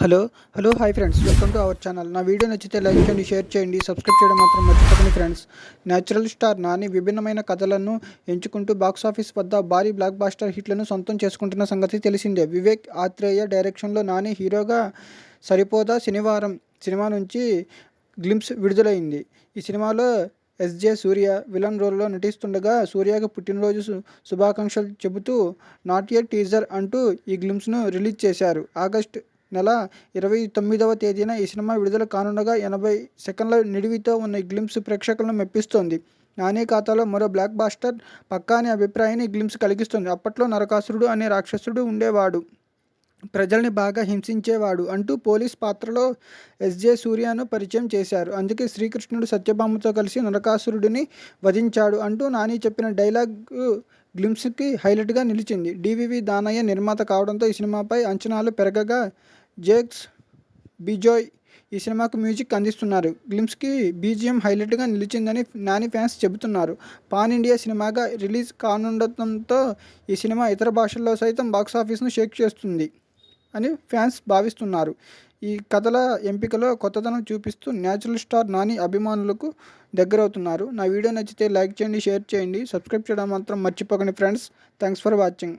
Hello hi friends, welcome to our channel. నా video నచ్చితే like చేయండి, షేర్ చేయండి, సబ్స్క్రైబ్ చేయడం మాత్రం మర్చిపోకండి ఫ్రెండ్స్. న్యాచురల్ స్టార్ నాని విభిన్నమైన కథలను ఎంచుకుంటూ బాక్సాఫీస్ వద్ద భారీ బ్లాక్ బాస్టర్ హిట్లను సొంతం చేసుకుంటున్న సంగతి తెలిసిందే. వివేక్ ఆత్రేయ డైరెక్షన్లో నాని హీరోగా సరిపోదా శనివారం సినిమా నుంచి గ్లింప్స్ విడుదలైంది. ఈ సినిమాలో ఎస్జే సూర్య విలన్ రోల్లో నటిస్తుండగా, సూర్యకి పుట్టినరోజు శుభాకాంక్షలు చెబుతూ నాట్ ఎ టీజర్ అంటూ ఈ గ్లింప్స్ను రిలీజ్ చేశారు. ఆగస్టు నెల 29వ తేదీన ఈ సినిమా విడుదల కానుండగా 80 సెకన్ల నిడివితో ఉన్న ఈ గ్లింప్స్ ప్రేక్షకులను మెప్పిస్తోంది. నాని ఖాతాలో మరో బ్లాక్ బాస్టర్ పక్కా అనే అభిప్రాయాన్ని గ్లింప్స్ కలిగిస్తుంది. అప్పట్లో నరకాసురుడు అనే రాక్షసుడు ఉండేవాడు, ప్రజల్ని బాగా హింసించేవాడు అంటూ పోలీస్ పాత్రలో ఎస్జే సూర్యను పరిచయం చేశారు. అందుకే శ్రీకృష్ణుడు సత్యభామతో కలిసి నరకాసురుడిని వధించాడు అంటూ నాని చెప్పిన డైలాగ్ గ్లింప్స్కి హైలైట్గా నిలిచింది. డివివి దానయ్య నిర్మాత కావడంతో ఈ సినిమాపై అంచనాలు పెరగగా, జేక్స్ బిజోయ్ ఈ సినిమాకు మ్యూజిక్ అందిస్తున్నారు. గ్లింప్స్కి బీజిఎం హైలైట్గా నిలిచిందని నాని ఫ్యాన్స్ చెబుతున్నారు. పాన్ ఇండియా సినిమాగా రిలీజ్ కానుండటంతో ఈ సినిమా ఇతర భాషల్లో సైతం బాక్సాఫీస్ను షేక్ చేస్తుంది అని ఫ్యాన్స్ భావిస్తున్నారు. ఈ కథల ఎంపికలో కొత్తదనం చూపిస్తూ న్యాచురల్ స్టార్ నాని అభిమానులకు దగ్గరవుతున్నారు. నా వీడియో నచ్చితే లైక్ చేయండి, షేర్ చేయండి, సబ్స్క్రైబ్ చేయడం మాత్రం మర్చిపోకండి ఫ్రెండ్స్. Thanks for watching.